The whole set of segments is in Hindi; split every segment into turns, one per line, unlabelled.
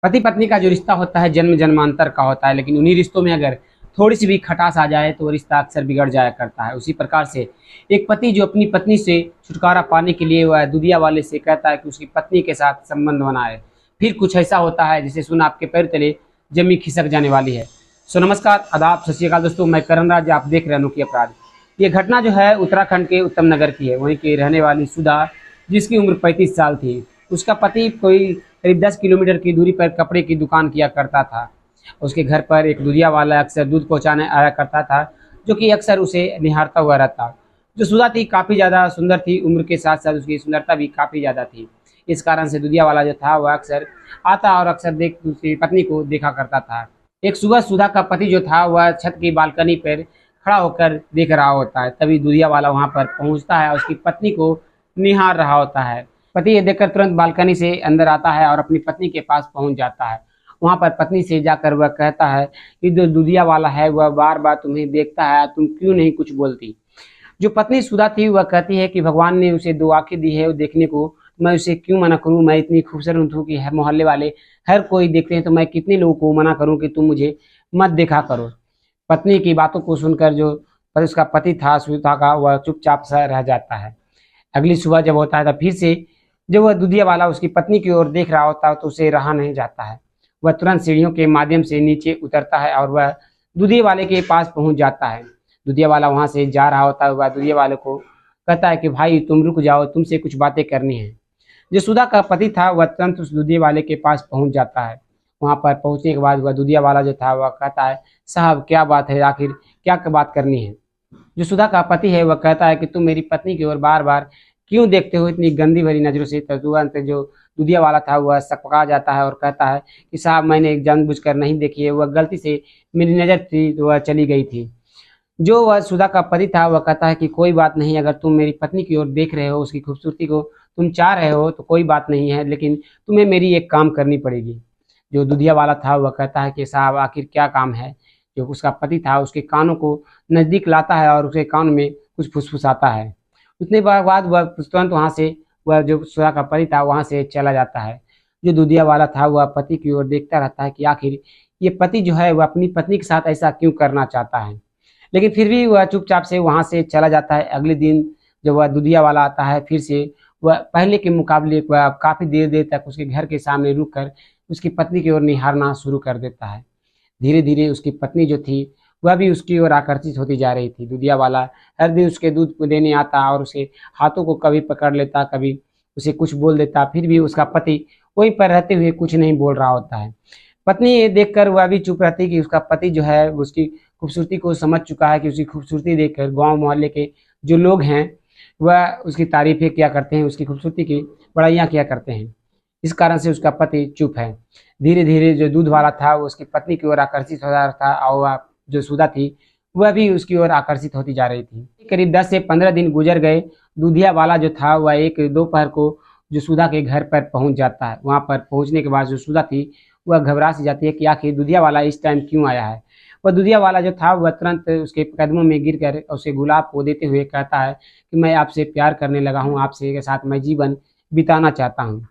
पति पत्नी का जो रिश्ता होता है जन्म जन्मांतर का होता है, लेकिन उन्हीं रिश्तों में अगर थोड़ी सी भी खटास आ जाए तो वो रिश्ता अक्सर बिगड़ जाया करता है। उसी प्रकार से एक पति जो अपनी पत्नी से छुटकारा पाने के लिए वह दूधिया वाले से कहता है कि उसकी पत्नी के साथ संबंध बनाए, फिर कुछ ऐसा होता है जिसे सुन आपके पैर तले जमी खिसक जाने वाली है। सो नमस्कार, आदाब, सत श्री अकाल दोस्तों, मैं करण राज, आप देख रहे हैं अनोखी अपराध। ये घटना जो है उत्तराखंड के उत्तम नगर की है। वहीं की रहने वाली सुधा, जिसकी उम्र 35 साल थी, उसका पति कोई करीब 10 किलोमीटर की दूरी पर कपड़े की दुकान किया करता था। उसके घर पर एक दूधिया वाला अक्सर दूध पहुंचाने आया करता था, जो कि अक्सर उसे निहारता हुआ रहता। जो सुधा थी काफ़ी ज़्यादा सुंदर थी, उम्र के साथ साथ उसकी सुंदरता भी काफ़ी ज़्यादा थी। इस कारण से दूधिया वाला जो था वह अक्सर आता और अक्सर देख उसकी पत्नी को देखा करता था। एक सुबह सुधा का पति जो था वह छत की बालकनी पर खड़ा होकर देख रहा होता है। तभी दूधिया वाला वहां पर पहुंचता है और उसकी पत्नी को निहार रहा होता है। पति ये देखकर तुरंत बालकनी से अंदर आता है और अपनी पत्नी के पास पहुंच जाता है। वहां पर पत्नी से जाकर वह कहता है कि जो दूधिया वाला है वह बार बार तुम्हें देखता है, तुम क्यों नहीं कुछ बोलती। जो पत्नी सुधा थी वह कहती है कि भगवान ने उसे 2 आंखें दी है देखने को, मैं उसे क्यों मना करूं। मैं इतनी खूबसूरत हूँ कि मोहल्ले वाले हर कोई देखते हैं, तो मैं कितने लोगों को मना करूं कि तुम मुझे मत देखा करो। पत्नी की बातों को सुनकर जो उसका पति था सुधा का, वह चुपचाप सा रह जाता है। अगली सुबह जब होता है तब फिर से जब वह दूधिया वाला उसकी पत्नी की ओर देख रहा होता है तो उसे रहा नहीं जाता है। वह तुरंत सीढ़ियों के माध्यम से नीचे उतरता है और वह दूधिया वाले के पास पहुंच जाता है। दूधिया वाला वहां से जा रहा होता है। वह दूधिया वाले को कहता है कि भाई तुम रुक जाओ, तुमसे कुछ बातें करनी है। जो सुधा का पति था वह तुरंत उस दूधिया वाले के पास पहुंच जाता है। वहां पर पहुंचने के बाद वह दूधिया वाला जो था वह कहता है, साहब क्या बात है, आखिर क्या बात करनी है। जो सुधा का पति है वह कहता है कि तुम मेरी पत्नी की ओर बार बार क्यों देखते हो इतनी गंदी भरी नजरों से। तुरंत जो दूधिया वाला था वह सकपका जाता है और कहता है कि साहब मैंने जानबूझकर नहीं देखी है, वह गलती से मेरी नज़र थी तो वह चली गई थी। जो वह सुधा का पति था वह कहता है कि कोई बात नहीं, अगर तुम मेरी पत्नी की ओर देख रहे हो, उसकी खूबसूरती को तुम चाह रहे हो तो कोई बात नहीं है, लेकिन तुम्हें मेरी एक काम करनी पड़ेगी। जो दूधिया वाला था वह कहता है कि साहब आखिर क्या काम है। जो उसका पति था उसके कानों को नज़दीक लाता है और उसके कान में कुछ फुसफुसाता है। उतने बाद वह तुरंत वहाँ से वह जो सुधा का पति था वहाँ से चला जाता है। जो दूधिया वाला था वह पति की ओर देखता रहता है कि आखिर ये पति जो है वह अपनी पत्नी के साथ ऐसा क्यों करना चाहता है, लेकिन फिर भी वह चुपचाप से वहाँ से चला जाता है। अगले दिन जब वह दूधिया वाला आता है फिर से वह पहले के मुकाबले वह काफ़ी देर देर तक उसके घर के सामने रुक कर उसकी पत्नी की ओर निहारना शुरू कर देता है। धीरे धीरे उसकी पत्नी जो थी वह भी उसकी ओर आकर्षित होती जा रही थी। दूधिया वाला हर दिन उसके दूध को देने आता और उसे हाथों को कभी पकड़ लेता, कभी उसे कुछ बोल देता, फिर भी उसका पति वहीं पर रहते हुए कुछ नहीं बोल रहा होता है। पत्नी ये देखकर वह भी चुप रहती कि उसका पति जो है उसकी खूबसूरती को समझ चुका है कि उसकी खूबसूरती देखकर गाँव मोहल्ले के जो लोग हैं वह उसकी तारीफें किया करते हैं, उसकी खूबसूरती की बड़ाइयाँ किया करते हैं। इस कारण से उसका पति चुप है। धीरे धीरे जो दूध वाला था वो उसकी पत्नी की ओर आकर्षित हो रहा था और वह जो सुधा थी वह भी उसकी ओर आकर्षित होती जा रही थी। करीब 10 से 15 दिन गुजर गए। दूधिया वाला जो था वह एक दोपहर को जो सुधा के घर पर पहुंच जाता है। वहां पर पहुंचने के बाद जो सुधा थी वह घबरा सी जाती है कि आखिर दूधिया वाला इस टाइम क्यों आया है। वह दूधिया वाला जो था वह तुरंत उसके कदमों में गिर कर उसे गुलाब को देते हुए कहता है कि मैं आपसे प्यार करने लगा हूँ, आपसे के साथ मैं जीवन बिताना चाहता हूँ।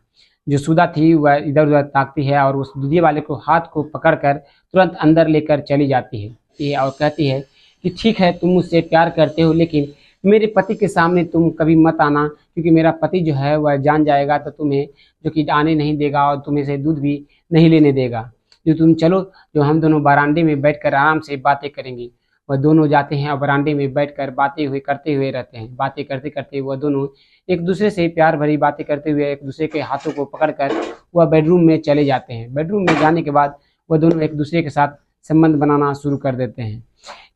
जो सुधा थी वह इधर उधर ताकती है और उस दूधिया वाले को हाथ को पकड़कर तुरंत अंदर लेकर चली जाती है और कहती है कि ठीक है तुम मुझसे प्यार करते हो, लेकिन मेरे पति के सामने तुम कभी मत आना, क्योंकि मेरा पति जो है वह जान जाएगा तो तुम्हें जो कि आने नहीं देगा और तुम्हें से दूध भी नहीं लेने देगा। जो तुम चलो, जो हम दोनों बरामदे में बैठकर आराम से बातें करेंगे। वह दोनों जाते हैं और बरामदे में बैठकर बातें करते हुए रहते हैं। बातें करते करते वह दोनों एक दूसरे से प्यार भरी बातें करते हुए एक दूसरे के हाथों को पकड़कर वह बेडरूम में चले जाते हैं। बेडरूम में जाने के बाद वह दोनों एक दूसरे के साथ संबंध बनाना शुरू कर देते हैं।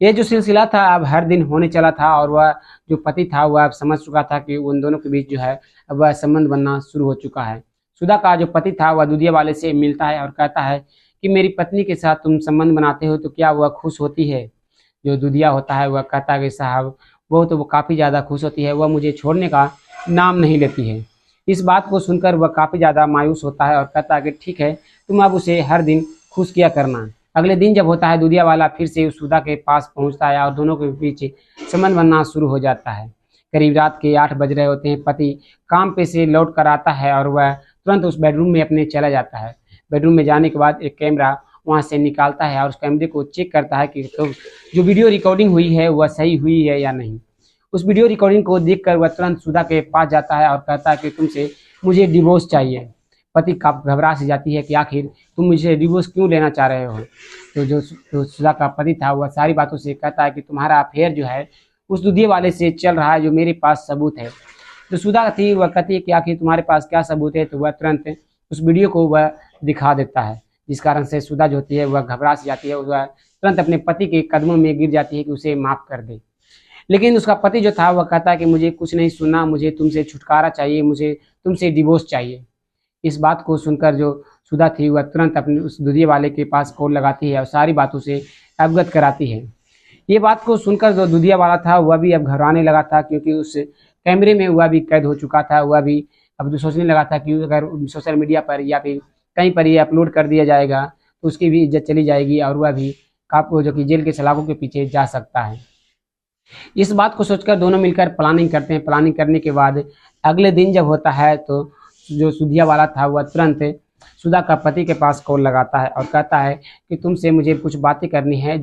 ये जो सिलसिला था अब हर दिन होने चला था और वह जो पति था वह अब समझ चुका था कि उन दोनों के बीच जो है अब वह संबंध बनना शुरू हो चुका है। सुधा का जो पति था वह दूधिया वाले से मिलता है और कहता है कि मेरी पत्नी के साथ तुम संबंध बनाते हो तो क्या वह खुश होती है। जो दूधिया होता है वह कहता है कि साहब वो काफ़ी ज़्यादा खुश होती है, वह मुझे छोड़ने का नाम नहीं लेती है। इस बात को सुनकर वह काफ़ी ज़्यादा मायूस होता है और कहता है कि ठीक है तुम अब उसे हर दिन खुश किया करना। अगले दिन जब होता है दूधिया वाला फिर से उस सुधा के पास पहुंचता है और दोनों के बीच संबंध बनना शुरू हो जाता है। करीब रात के 8 बज रहे होते हैं। पति काम पे से लौट कर आता है और वह तुरंत उस बेडरूम में अपने चला जाता है। बेडरूम में जाने के बाद एक कैमरा वहाँ से निकालता है और उस कैमरे को चेक करता है कि तो जो वीडियो रिकॉर्डिंग हुई है वह सही हुई है या नहीं। उस वीडियो रिकॉर्डिंग को देखकर वह तुरंत सुधा के पास जाता है और कहता है कि तुमसे मुझे डिवोर्स चाहिए। पति काफी घबरा सी जाती है कि आखिर तुम मुझे डिवोर्स क्यों लेना चाह रहे हो। तो जो सुधा का पति था वह सारी बातों से कहता है कि तुम्हारा अफेयर जो है उस दूधिये वाले से चल रहा है, जो मेरे पास सबूत है। तो सुधा थी वह कहती है कि आखिर तुम्हारे पास क्या सबूत है। तो वह तुरंत उस वीडियो को वह दिखा देता है, जिस कारण से सुधा जो होती है वह घबरा सी जाती है। वह तुरंत अपने पति के कदमों में गिर जाती है कि उसे माफ़ कर दे। लेकिन उसका पति जो था वह कहता है कि मुझे कुछ नहीं सुनना, मुझे तुमसे छुटकारा चाहिए, मुझे तुमसे डिवोर्स चाहिए। इस बात को सुनकर जो सुधा थी वह तुरंत अपने उस दूधिये वाले के पास कॉल लगाती है और सारी बातों से अवगत कराती है। ये बात को सुनकर जो दूधिया वाला था वह भी अब घबराने लगा था, क्योंकि उस कैमरे में वह भी कैद हो चुका था। वह भी अब जो सोचने लगा था कि अगर सोशल मीडिया पर या फिर कहीं पर ये अपलोड कर दिया जाएगा तो उसकी भी इज्जत चली जाएगी और वह भी काफी जो कि जेल के सलाखों के पीछे जा सकता है। इस बात को सोचकर दोनों मिलकर प्लानिंग करते हैं। प्लानिंग करने के बाद अगले दिन जब होता है तो जो सुधिया वाला था वह तुरंत सुधा का पति के पास कॉल लगाता है और कहता है कि तुमसे मुझे कुछ बातें करनी है।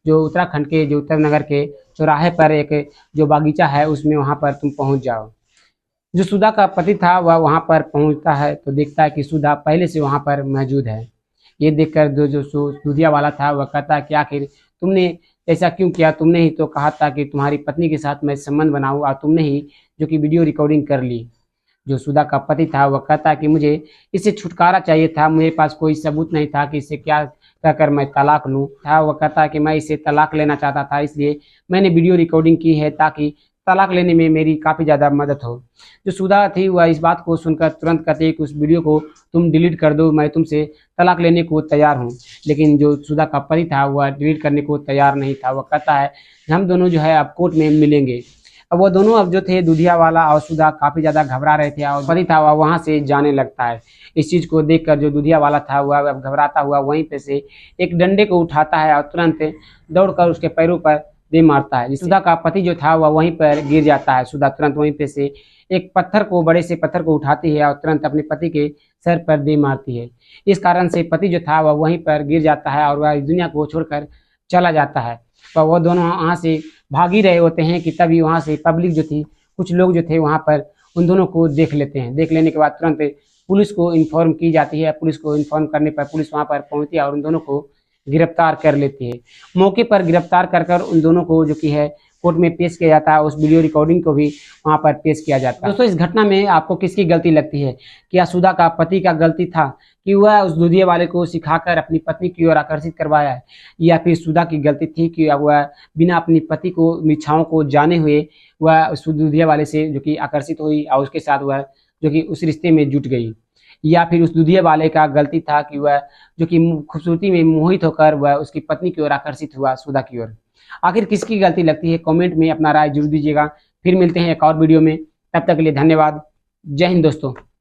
जो उत्तराखंड के जो उत्तर नगर के चौराहे पर एक जो बागीचा है उसमें वहाँ पर तुम पहुँच जाओ। जो सुधा का पति था वह वहाँ पर पहुँचता है तो देखता है कि सुधा पहले से वहाँ पर मौजूद है। ये देखकर जो दूधिया वाला था वह कहता है कि आखिर तुमने ऐसा क्यों किया, तुमने ही तो कहा था कि तुम्हारी पत्नी के साथ मैं संबंध बनाऊँ और तुमने ही जो कि वीडियो रिकॉर्डिंग कर ली। जो सुधा का पति था वह कहता कि मुझे इससे छुटकारा चाहिए था, मेरे पास कोई सबूत नहीं था कि इससे क्या कहकर मैं तलाक लूँ था। वह कहता कि मैं इसे तलाक लेना चाहता था, इसलिए मैंने वीडियो रिकॉर्डिंग की है ताकि तलाक लेने में मेरी काफ़ी ज़्यादा मदद हो। जो सुधा थी वह इस बात को सुनकर तुरंत कहती है कि उस वीडियो को तुम डिलीट कर दो, मैं तुमसे तलाक लेने को तैयार हूँ। लेकिन जो सुधा का पति था वह डिलीट करने को तैयार नहीं था। वह कहता है हम दोनों जो है अब कोर्ट में मिलेंगे। अब वो दोनों अब जो थे दूधिया वाला और सुधा काफ़ी ज़्यादा घबरा रहे थे और पति था वह वहाँ से जाने लगता है। इस चीज़ को देखकर जो दूधिया वाला था वह अब घबराता हुआ वहीं पे से एक डंडे को उठाता है और तुरंत दौड़कर उसके पैरों पर दे मारता है। सुधा का पति जो था वह वहीं पर गिर जाता है। सुधा तुरंत वहीं पे से एक पत्थर को, बड़े से पत्थर को उठाती है और तुरंत अपने पति के सर पर दे मारती है। इस कारण से पति जो था वह वहीं पर गिर जाता है और वह इस दुनिया को छोड़कर चला जाता है। तो वह दोनों वहाँ से भाग ही रहे होते हैं कि तभी वहाँ से पब्लिक जो थी, कुछ लोग जो थे वहाँ पर उन दोनों को देख लेते हैं। देख लेने के बाद तुरंत पुलिस को इन्फॉर्म की जाती है। पुलिस को इन्फॉर्म करने पर पुलिस वहाँ पर पहुँचती है और उन दोनों को गिरफ्तार कर लेती है। मौके पर गिरफ्तार कर उन दोनों को जो कि है कोर्ट में पेश किया जाता है। उस वीडियो रिकॉर्डिंग को भी वहाँ पर पेश किया जाता है। दोस्तों इस घटना में आपको किसकी गलती लगती है? क्या सुधा का पति का गलती था कि वह उस दूधिये वाले को सिखाकर अपनी पत्नी की ओर आकर्षित करवाया है, या फिर सुधा की गलती थी कि वह बिना अपनी पति को इच्छाओं को जाने हुए वह उस दूधिये वाले से जो कि आकर्षित हुई और उसके साथ वह जो कि उस रिश्ते में जुट गई, या फिर उस दूधिये वाले का गलती था कि वह जो कि खूबसूरती में मोहित होकर वह उसकी पत्नी की ओर आकर्षित हुआ, सुधा की ओर। आखिर किसकी गलती लगती है? कमेंट में अपना राय जरूर दीजिएगा। फिर मिलते हैं एक और वीडियो में, तब तक के लिए धन्यवाद। जय हिंद दोस्तों।